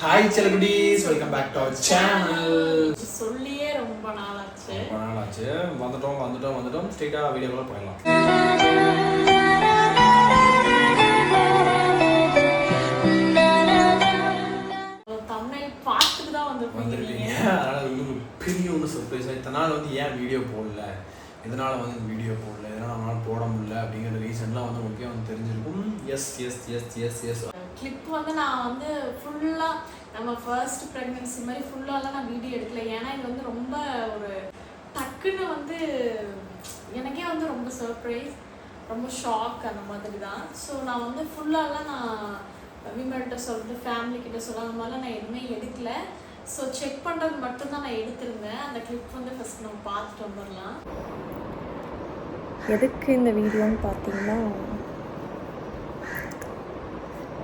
Hi celebrities, welcome back to our channel. சொல்லியே ரொம்ப நாளாச்சு. வந்துட்டோம் ஸ்ட்ரைட்டா வீடியோக்குள்ள போயிடலாம். தம்ப்நெயில் பார்த்துட்டு தான் வந்திருக்கீங்க. அதனால உங்களுக்கு பெரிய ஒரு சர்ப்ரைஸ். இத்தனை நாள் ஏன் வீடியோ போடல, இதனால வீடியோ போடல, இதனால நம்மளால போட முடியல அப்படிங்கிற ரீசன்லாம் உங்களுக்கு தெரிஞ்சிருக்கும். எஸ் கிளிப் நான் ஃபுல்லா நம்ம ஃபர்ஸ்ட் பிரெக்னன்சி மாதிரி ஃபுல்லாலாம் நான் வீடியோ எடுக்கல. ஏன்னா இது ரொம்ப ஒரு டக்குன்னு எனக்கே ரொம்ப சர்ப்ரைஸ், ரொம்ப ஷாக் அந்த மாதிரி தான். ஸோ நான் ஃபுல்லாலாம் நான் விமர்கிட்ட சொல்கிறது, ஃபேமிலி கிட்ட சொல்ல அந்த மாதிரிலாம் நான் எதுவுமே எடுக்கல. ஸோ செக் பண்ணுறது மட்டும்தான் நான் எடுத்திருந்தேன். அந்த கிளிப் ஃபஸ்ட் நம்ம பார்த்துட்டு வந்துடலாம். எதுக்கு இந்த வீடியோன்னு பார்த்தீங்கன்னா,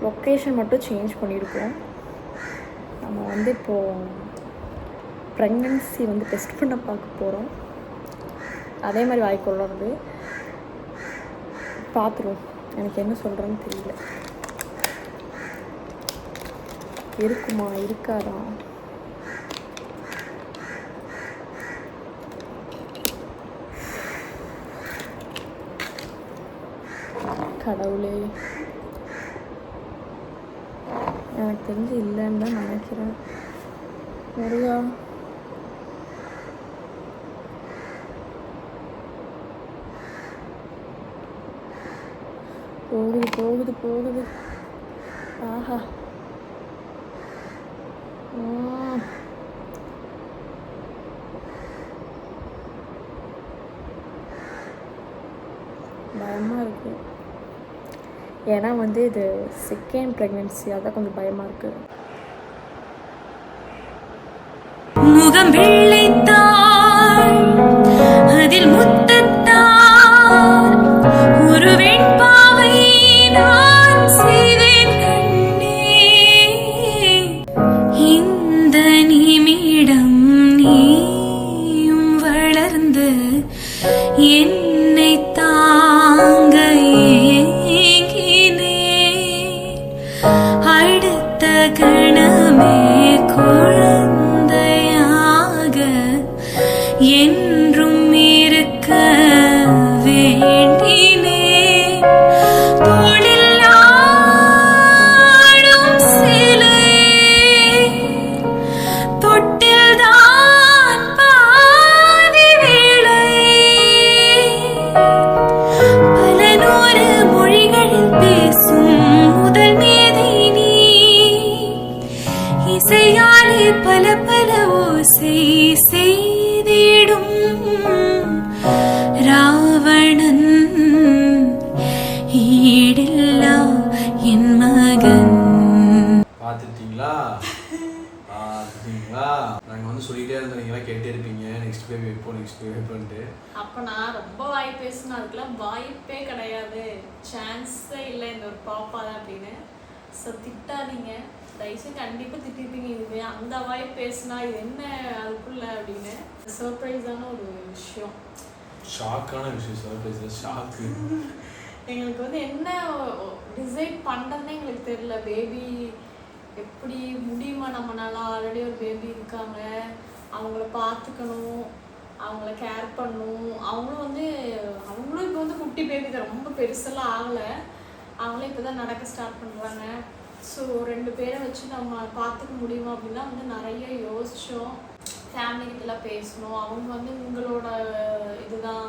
லொக்கேஷன் மட்டும் சேஞ்ச் பண்ணியிருக்கோம். நம்ம இப்போது ப்ரெக்னன்சி டெஸ்ட் பண்ண பார்க்க போகிறோம். அதே மாதிரி வாய்க்கொள்ளறது பார்த்துருவோம். எனக்கு என்ன சொல்கிறேன்னு தெரியல. இருக்குமா இருக்காதா? கடவுளே, எனக்கு தெரிஞ்சு இல்லைன்னு தான் நினைக்கிறேன். நிறையா போகுது. ஆஹா, பயமாக இருக்குது. ஏன்னா இது செகண்ட் ப்ரெக்னென்சி, அதான் கொஞ்சம் பயமாக இருக்குது. முகம் வெள்ளைத்தாள், அதில் முத்தத்தாள், ஒரு வெண்பாவை நான் செய்வேன் கண்ணே. இந்த நிமிடம் நீயும் வளர்ந்து என்னை தாங்க அடுத்த கணமே குழந்தையாக என்றும் இருக்க வேண்டினே. தொழிலாடும் சிலை தொட்டில்தான் பாதி வேளை. பல நூறு மொழிகளில் பேசும் முதல் மேதை நீ. இசையாலே பல பல ஓசை செய்திடும் ராவணன் ஈடில்லா என் மகன். பார்த்துட்டீங்களா? நாங்கள் சொல்லிட்டே இருந்தோம், நீங்களாம் கேட்டே இருப்பீங்க நெக்ஸ்ட் பேபி வைப்போன்ட்டு. அப்போ நான் ரொம்ப வாய் பேசினா, அதுக்கெல்லாம் வாய்ப்பே கிடையாது, சான்ஸே இல்லை இந்த ஒரு பாப்பா தான் அப்படின்னு. ஸோ திட்டாதீங்க தயவுசெய்து, கண்டிப்பாக திட்டிருப்பீங்க. இதுவே அந்த வாய் பேசினா இது என்ன அதுக்குள்ள அப்படின்னு. சர்ப்ரைஸான ஒரு விஷயம், ஷாக்கான விஷயம். Surprise shock. எங்களுக்கு என்ன டிசைட் பண்ணுறதுனே எங்களுக்கு தெரியல. பேபி எப்படி முடியுமா நம்மளால? ஆல்ரெடி ஒரு பேபி இருக்காங்க, அவங்கள பார்த்துக்கணும், அவங்கள கேர் பண்ணணும். அவங்களும் இப்போ குட்டி பேபி தான், ரொம்ப பெருசெல்லாம் ஆகலை. அவங்களே இப்போ தான் நடக்க ஸ்டார்ட் பண்ணுறாங்க. ஸோ 2 பேரை வச்சு நம்ம பார்த்துக்க முடியுமா அப்படின்னா நிறைய யோசித்தோம். ஃபேமிலிக்கிட்டலாம் பேசணும். அவங்க உங்களோட இதுதான்,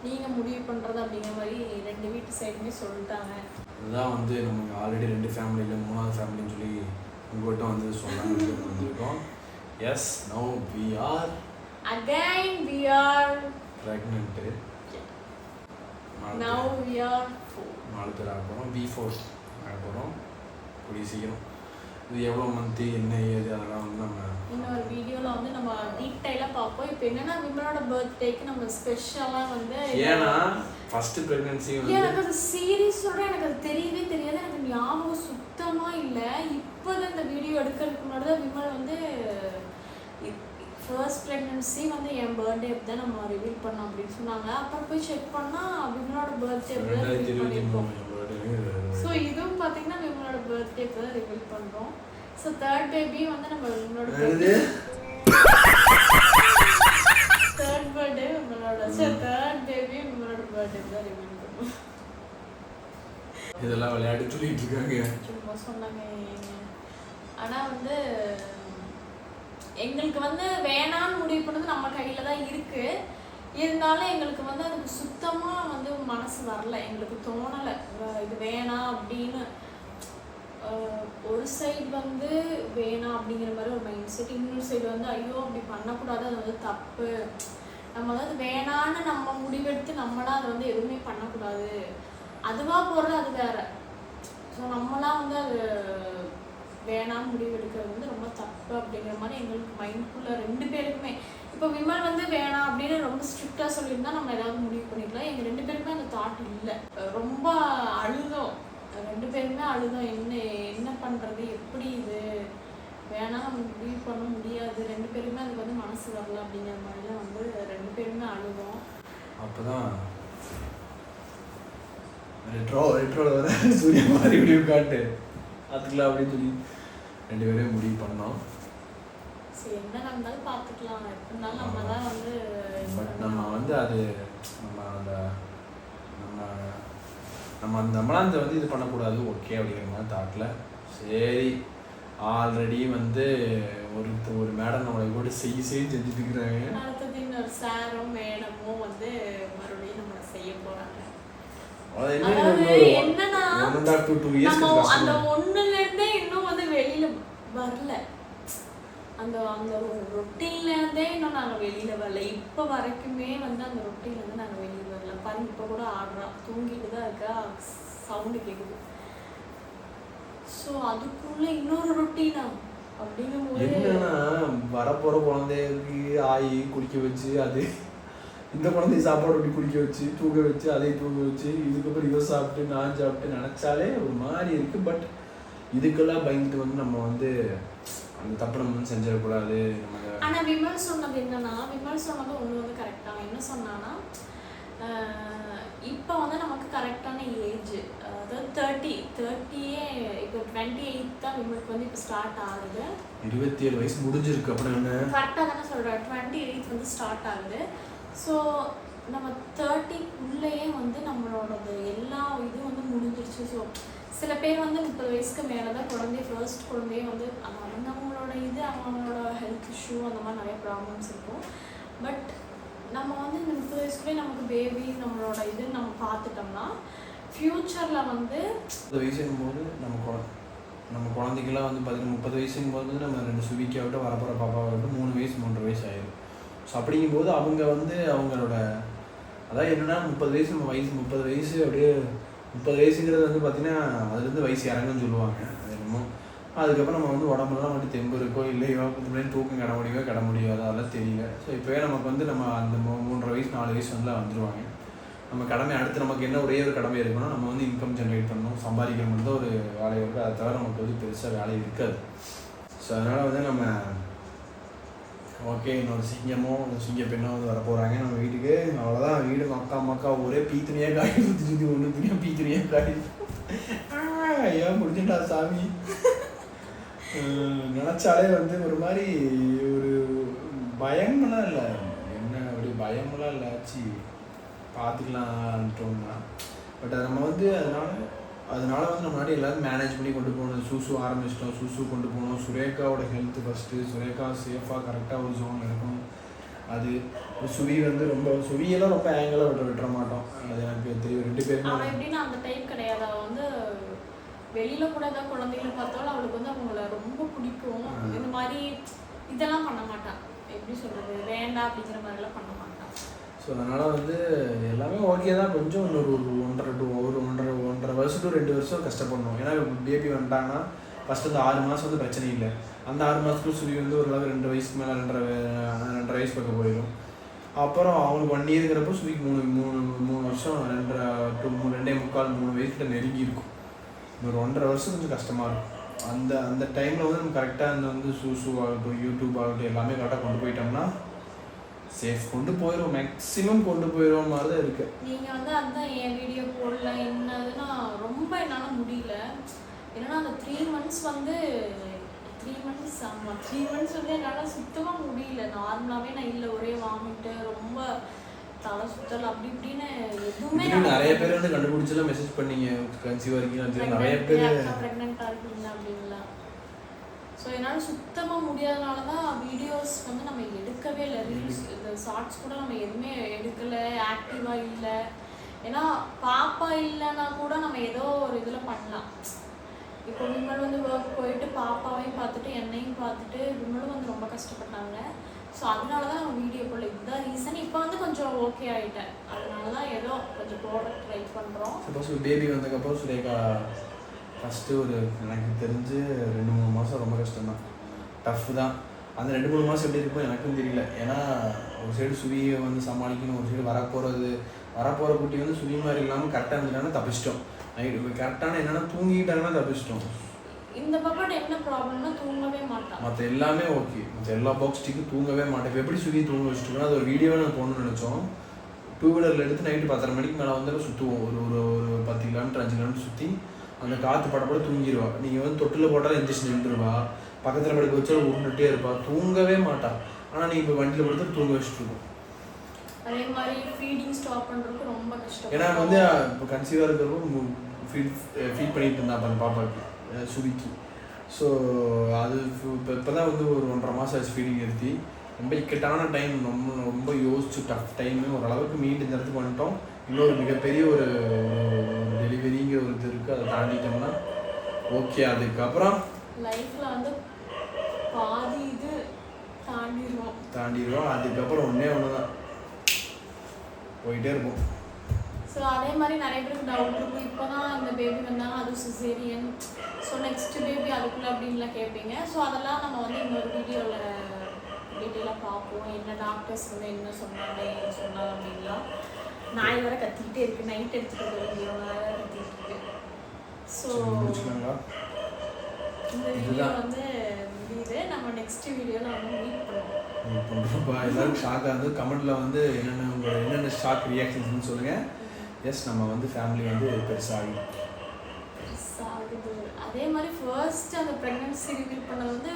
நீங்கள் முடிவு பண்ணுறது அப்படிங்கிற மாதிரி 2 வீட்டு சைடுமே சொல்லிட்டாங்க. இதுதான் நமக்கு ஆல்ரெடி 2 ஃபேமிலியில் 3வது ஃபேமிலின்னு சொல்லி உங்கள்கிட்ட சொல்லாமல் வந்திருக்கோம். Yes, now we are pregnant. Now we are 4 பேர் ஆக போகிறோம். B4 ஆக போகிறோம் கூடிய சீக்கிரம். இது எவ்வளோ மந்த்து என்ன ஏது அதெல்லாம் நம்ம இன்னொரு வீடியோவில் நம்ம டீட்டெயிலாக பார்ப்போம். இப்போ என்னன்னா விமலோட பர்த்டேக்கு நம்ம ஸ்பெஷலாக ஏன்னா ஃபஸ்ட்டு ப்ரெக்னென்சி எனக்கு அது சீரியஸோட எனக்கு அது தெரியவே தெரியாது. எனக்கு ஞாபகம் சுத்தமாக இல்லை. இப்போ தான் இந்த வீடியோ எடுக்கிறதுக்கு முன்னாடி தான் விமல் ஃபர்ஸ்ட் ப்ரெக்னன்சி என் பர்த்டே தான் நம்ம ரிவீல் பண்ணோம் அப்படின்னு சொன்னாங்க. அப்புறம் போய் செக் பண்ணால் விமலோட பர்த்டே தான் ரிவீல் பண்ணியிருக்கோம். ஸோ இதுவும் பார்த்தீங்கன்னா விமலோட பர்த்டே தான் ரிவீல் பண்ணுறோம். ஸோ தேர்ட் பேபி வந்து நம்ம உங்களோட தேர்ட் பர்த்டே உங்களோட தேர்ட் பேபி உங்களோட பர்த்டே தான் ரிமைண்ட் பண்ணுவோம். இதெல்லாம் விளையாட்டு சொல்லிட்டு இருக்காங்க. சும்மா சொன்னாங்க. ஆனால் வந்து எங்களுக்கு வந்து வேணான்னு முடிவு பண்ணது நம்ம கையில் தான் இருக்குது. இருந்தாலும் எங்களுக்கு வந்து அதுக்கு சுத்தமாக வந்து மனசு வரல, எங்களுக்கு தோணலை இது வேணாம் அப்படின்னு. ஒரு சைடு வந்து வேணாம் அப்படிங்கிற மாதிரி ஒரு மைண்ட் செட், இன்னொரு சைடு வந்து ஐயோ அப்படி பண்ணக்கூடாது, அது வந்து தப்பு, நம்ம வந்து வேணான்னு நம்ம முடிவெடுத்து நம்மளாம் அதை வந்து எதுவுமே பண்ணக்கூடாது, அதுவாக போகிறது அது வேற. ஸோ நம்மளாம் வந்து அது வேணான்னு முடிவெடுக்கிறது வந்து ரொம்ப தப்பு அப்படிங்கிற மாதிரி எங்களுக்கு மைண்ட்குள்ளே ரெண்டு பேருக்குமே. இப்போ விமல் வந்து வேணாம் அப்படின்னு ரொம்ப ஸ்ட்ரிக்டாக சொல்லியிருந்தா நம்ம ஏதாவது முடிவு பண்ணிக்கலாம். எங்கள் ரெண்டு பேருக்குமே அந்த தாட் இல்லை. ரொம்ப அழுதோம், ரெண்டு பேருமே அழுதோம். என்ன பண்ணுறது, எப்படி இது வேணாம் நம்ம முடிவு பண்ண முடியாது, ரெண்டு பேருமே அதுக்கு வந்து மனசு வரல அப்படிங்கிற மாதிரிலாம் வந்து ரெண்டு பேருமே அழுதோம். அப்போ தான் ரெட்ரோவில் வர சூரிய மாதிரி வீடியோ காட்டு அதுக்குலாம் அப்படின்னு சொல்லி ரெண்டு பேரும் முடிவு பண்ணோம். சரி என்ன நடந்தாலும் பார்த்துக்கலாம், எப்படி இருந்தாலும் நம்ம தான் வந்து. பட் நம்ம வந்து அது நம்மளாம் இந்த வந்து இது பண்ணக்கூடாது ஓகே அப்படிங்கிற மாதிரி தாட்டில் சரி. ஆல்ரெடி வந்து ஒரு மேடம் நம்மளை கூட செஞ்சுட்டு இருக்கிறாங்க. அடுத்தது இன்னொரு சாரும் மேடமும் வந்து மறுபடியும் நம்மளை செய்ய போகிறாங்க. என்னன்னா அந்த ஒண்ணுலேருந்தே இன்னும் வந்து வெளியில வரல, அந்த அந்த ஒரு ரொட்டீன்லேருந்தே இன்னும் நாங்கள் வெளியில வரல. இப்போ வரைக்குமே வந்து அந்த ரொட்டீன்லேருந்து நாங்கள் வெளியில் வரல. பாருங்க இப்போ கூட ஆடுறா, தூங்கிட்டு தான் இருக்கா, சவுண்டு கேட்குது. ஸோ அதுக்குள்ள இன்னொரு ரொட்டீனா அப்படிங்கும்போது என்னன்னா வரப்போகிற குழந்தைக்கு ஆயி குளிக்க வச்சு, அது இந்த குழந்தைய சாப்பாடு அப்படி குடிக்க வச்சு தூங்க வச்சு அதை தூங்க வச்சு இதுக்கப்புறம் இதை சாப்பிட்டு நான் சாப்பிட்டு நினச்சாலே ஒரு மாதிரி இருக்குது. பட் இதுக்கெல்லாம் பயந்துட்டு வந்து நம்ம வந்து அந்த தப்பு நம்ம வந்து செஞ்சிடக்கூடாது. ஆனால் விமல் சொன்னது என்னன்னா, விமல் சொன்னது ஒன்று வந்து கரெக்டாக என்ன சொன்னான்னா, இப்போ வந்து நமக்கு கரெக்டான ஏஜ், அதாவது 30 இப்போ 28 தான் விமலுக்கு வந்து இப்போ ஸ்டார்ட் ஆகுது. 27 வயசு முடிஞ்சிருக்கு. அப்புறம் என்ன கரெக்டாக தானே சொல்கிறேன், 28 வந்து ஸ்டார்ட் ஆகுது. ஸோ நம்ம 30க்குள்ளேயே வந்து நம்மளோட எல்லா இதுவும் வந்து முடிஞ்சிருச்சு. ஸோ சில பேர் வந்து 30 வயசுக்கு மேலே தான் ஃபர்ஸ்ட் குழந்தையே வந்து அவங்களோட இது அவங்களோட ஹெல்த் இஷ்யூ அந்த மாதிரி நிறைய ப்ராப்ளம்ஸ் இருக்கும். பட் நம்ம வந்து இந்த 30 வயசுக்குள்ளே நமக்கு பேபி நம்மளோட இது நம்ம பார்த்துட்டோம்னா ஃப்யூச்சரில் வந்து 30 வயசுங்கும் போது நம்ம குழந்தைக்கெல்லாம் வந்து பார்த்தீங்கன்னா 30 வயசுங்கும் போது நம்ம 2 சுவிக்காகட்டும் வரப்போகிற பாப்பாவாகட்டும் 3 வயசு 3.5 வயசு ஆயிடும். ஸோ அப்படிங்கும்போது அவங்க வந்து அவங்களோட அதாவது என்னென்னா 30 வயசு அப்படியே 30 வயசுங்கிறது வந்து பார்த்திங்கன்னா அதுலேருந்து வயசு இறங்குன்னு சொல்லுவாங்க. அது என்னமோ அதுக்கப்புறம் நம்ம வந்து உடம்புலாம் மட்டும் தெம்பு இருக்கோ இல்லையோ கொஞ்சம் தூக்கம் கிட முடியாது அதெல்லாம் தெரியல. ஸோ இப்போவே நமக்கு வந்து நம்ம அந்த 3.5 வயசு 4 வயசு வந்து வந்துடுவாங்க. நம்ம கடமை அடுத்து நமக்கு என்ன ஒரே ஒரு கடமை இருக்குன்னா நம்ம வந்து இன்கம் ஜென்ரேட் பண்ணணும், சம்பாதிக்கிற மட்டும் தான் ஒரு வேலை இருக்குது. அதை தவிர நமக்கு வந்து பெருசாக வேலை இருக்காது. ஸோ அதனால் வந்து நம்ம ஓகே இன்னொரு சிங்கமோ ஒரு சிங்க பெண்ணோ வந்து வர போகிறாங்க நம்ம வீட்டுக்கு. அவ்வளோதான், வீடு மக்கா ஒரே பீத்துணியாக காய் சுற்றி ஒன்று துணியாக பீத்துணியாக காய் ஏன் முடிச்சுட்டா சாமி. நினச்சாலே வந்து ஒரு மாதிரி ஒரு பயமெல்லாம் இல்லை, என்ன அப்படி பயமெல்லாம் இல்லை, ஆச்சு பார்த்துக்கலான்ட்டோம்னா. பட் அதை நம்ம வந்து அதனால வந்து நம்ம நாட்டு எல்லோரும் மேனேஜ் பண்ணி கொண்டு போகணும். சூசு ஆரம்பிச்சிட்டோம், சூசு கொண்டு போகணும். சுரேகாவோட ஹெல்த்து ஃபஸ்ட்டு, சுரேகா சேஃபாக கரெக்டாக ஒரு ஜோனில் இருக்கணும். அது சுவி வந்து சுவியெல்லாம் ரொம்ப ஆங்கிளாக விட்டுற மாட்டோம், அது எனக்கு தெரியும். 2 பேருமே அவள் எப்படின்னா அந்த டைப் கிடையாது. அவள் வந்து வெளியில் கூட ஏதாவது குழந்தைகளை பார்த்தாலும் அவளுக்கு வந்து அவங்கள ரொம்ப பிடிக்கும். இந்த மாதிரி இதெல்லாம் பண்ண மாட்டான், எப்படி சொல்கிறது, வேண்டாம் அப்படிங்கிற மாதிரிலாம் பண்ண மாட்டான். ஸோ அதனால் வந்து எல்லாமே ஓகே தான். கொஞ்சம் இன்னொரு 1.5 வருஷம் to 2 வருஷம் கஷ்டப்படணும். ஏன்னா பேபி வந்துட்டாங்கன்னா ஃபஸ்ட்டு அந்த 6 மாதம் வந்து பிரச்சனை இல்லை. அந்த 6 மாதத்துக்கு சுவி வந்து ஓரளவு 2 வயசுக்கு மேலே 2.5 வயசு பக்கம் போயிடும். அப்புறம் அவங்களுக்கு 1 இயருங்கிறப்போ சுவிக்கு 3 வருஷம் 2.25 3 வயசுக்கிட்ட நெருங்கி இருக்கும். ஒரு 1.5 வருஷம் கொஞ்சம் கஷ்டமாக இருக்கும். அந்த டைமில் வந்து நம்ம கரெக்டாக அந்த வந்து சூசு ஆகட்டும் யூடியூப் ஆகட்டும் எல்லாமே கரெக்டாக கொண்டு போயிட்டோம்னா சேஃப் கொண்டு போயிடும், மேக்ஸிமம் கொண்டு போயிடுவோம் மாதிரி தான் இருக்குது. நீங்கள் வந்து அதுதான் என் வீடியோ போடல என்னதுன்னா ரொம்ப என்னால் முடியல. ஏன்னா அந்த 3 months வந்து 3 months வந்து என்னால் சுத்தமாக முடியல. நார்மலாகவே நான் இல்லை, ஒரே வாமிட்டு, ரொம்ப தலை சுத்தல் அப்படி இப்படின்னு எதுவுமே. நிறைய பேர் வந்து கண்டுபிடிச்சலாம் மெசேஜ் பண்ணீங்க கன்சீவ் வரைக்கும் நிறைய பேர் ப்ரெக்னெண்ட்டாக இருக்கீங்க அப்படின்லாம். ஸோ என்னால் சுத்தமாக முடியாதனால தான் வீடியோஸ் வந்து நம்ம எடுக்கவே இல்லை. ரீல்ஸ் இந்த ஷார்ட்ஸ் கூட நம்ம எதுவுமே எடுக்கலை, ஆக்டிவாக இல்லை. ஏன்னா பாப்பா இல்லைன்னா கூட நம்ம ஏதோ ஒரு இதில் பண்ணலாம். இப்போ விமல் வந்து ஒர்க் போயிட்டு பாப்பாவையும் பார்த்துட்டு என்னையும் பார்த்துட்டு விமலும் வந்து ரொம்ப கஷ்டப்பட்டாங்க. ஸோ அதனால தான் நம்ம வீடியோ போடல. இதுதான் ரீசன். இப்போ வந்து கொஞ்சம் ஓகே ஆகிட்டேன். அதனால தான் ஏதோ கொஞ்சம் போட ட்ரை பண்ணுறோம். சப்போஸ் பேபி வந்ததுக்கப்புறம் சுரேகா ஃபஸ்ட்டு ஒரு எனக்கு தெரிஞ்சு 2-3 மாதம் ரொம்ப கஷ்டம்தான், டஃப் தான். அந்த 2-3 மாதம் எப்படி இருக்கும் எனக்கும் தெரியல. ஏன்னா ஒரு சைடு சுவியை வந்து சமாளிக்கணும், ஒரு சைடு வரப்போகிற குட்டி வந்து சுவி மாதிரி இல்லாமல் கரெக்டாக இருந்துட்டாங்கன்னா தப்பிச்சிட்டோம். நைட்டு கரெக்டான என்னென்னா தூங்கிட்டாங்கன்னா தப்பிச்சிட்டோம். இந்த பாப்பாட்ட என்ன ப்ராப்ளம்னா தூங்கவே மாட்டான். மற்ற எல்லாமே ஓகே, மற்ற எல்லா பாக்ஸ் ஸ்டிக்கும் தூங்கவே மாட்டேன். இப்போ எப்படி சுவி தூங்க வச்சுட்டோம்னா அது ஒரு வீடியோவை நான் போகணும்னு நினச்சோம். 2 வீலரில் எடுத்து நைட்டு 10:30 மணிக்கு மேலே வந்து சுற்றுவோம். ஒரு 10 கிலோமீட்டர் 5 கிலோமீட்டர் சுற்றி அந்த காற்று படப்பட தூங்கிடுவா. நீங்கள் வந்து தொட்டில் போட்டாலும் எந்திரிச்சு நின்றுருவா, பக்கத்தில் படுக்க வச்சாலும் உருண்டுட்டே இருப்பா, தூங்கவே மாட்டா. ஆனால் நீ இப்போ வண்டியில் படுத்து தூங்க வச்சுட்டு. அதே மாதிரி ஃபீடிங் ஸ்டாப் பண்ணுறதுக்கு ரொம்ப கஷ்டம். ஏன்னா வந்து இப்போ கன்சீவாக இருக்கிறப்போ ஃபீட் பண்ணிட்டு இருந்தா அந்த பாப்பாவுக்கு சுவிக்கு. ஸோ அது இப்போ தான் வந்து ஒரு 1.5 மாதம் ஆச்சு ஃபீடிங் நிறுத்தி. ரொம்ப இக்கட்டான டைம், ரொம்ப யோசிச்சு டஃப் டைமு. ஓரளவுக்கு மீண்டு இந்த இடத்துக்கு வந்துட்டோம். இன்னொரு மிகப்பெரிய ஒரு டெலிவரிங்கிற ஒரு இது இருக்குது, அதை தாண்டிட்டோம்னா ஓகே. அதுக்கப்புறம் லைஃப்பில் வந்து பாதி இது தாண்டிடுவோம். அதுக்கப்புறம் ஒன்றே தான் போயிட்டே இருக்கும். ஸோ அதே மாதிரி நிறைய பேருக்கு டவுட் இருக்கும். இப்போ தான் இந்த பேபி வந்தாங்க, அதுவும் சிசேரியன். ஸோ நெக்ஸ்ட் பேபி அதுக்குள்ளே அப்படின்லாம் கேட்பீங்க. ஸோ அதெல்லாம் நம்ம வந்து இன்னொரு வீடியோவில் டீட்டெயிலாக பார்ப்போம். என்ன டாக்டர்ஸ் வந்து என்ன சொன்னாங்க, என்ன சொன்னாங்க அப்படின்லாம். நாய் வேறு கத்திக்கிட்டே இருக்குது, நைட் எடுத்துகிட்டு வீடியோ வேறு கத்திக்கிட்டு இருக்கு. ஸோ இந்த வீடியோ வந்து முடியுது. நம்ம நெக்ஸ்ட் வீடியோவில் வந்து மீட் பண்ணுவோம். எல்லாரும் ஷாக்காக வந்து கமெண்ட்டில் வந்து என்னென்ன ஷாக் ரியாக்ஷன்ஸ்னு சொல்லுங்கள். எஸ், நம்ம வந்து ஃபேமிலி வந்து பெருசாகுது. அதே மாதிரி ஃபர்ஸ்ட் அந்த ப்ரெக்னன்சி ரிவீல் பண்ணது வந்து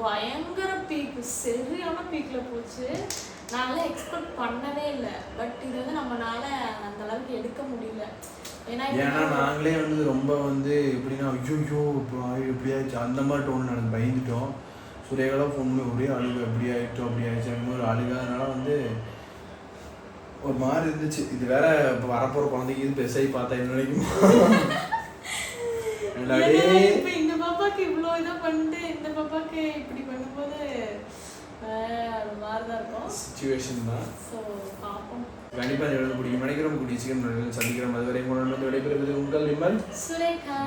பயங்கர பீக், சரியான பீக்கில் போச்சு. நாங்களாம் எக்ஸ்பெக்ட் பண்ணவே இல்லை. பட் இது வந்து நம்மளால அந்த அளவுக்கு எடுக்க முடியல. ஏன்னா நாங்களே வந்து ரொம்ப வந்து எப்படின்னா ஐயோ இப்படி ஆயிடுச்சு அந்த மாதிரி டோன் நாங்கள் பயந்துட்டோம். சுரேகாலாம் ஃபோன் பண்ணி ஒரே அழுகு, அப்படி ஆயிடுச்சு ஒரு அழுகாதனால வந்து ஒரு மாதிரி இருந்துச்சு. இது வேற இப்போ வரப்போகிற குழந்தைக்கு இது பெருசாகி பார்த்தா என்ன நினைக்கும். இப்போ இந்த பாப்பாக்கு இவ்வளோ இதாக பண்ணிட்டு இந்த பாப்பாக்கு இப்படி பண்ணும்போது அது மாதிரி தான் இருக்கும் சிச்சுவேஷன் தான். ஸோ பார்ப்போம். கண்டிப்பாக எழுத பிடிக்கும் நினைக்கிறோம். கூடிய சீக்கிரம் சந்திக்கிறோம். அதுவரை உங்களோட விடைபெறுவது உங்கள் விமல், சுரேகா.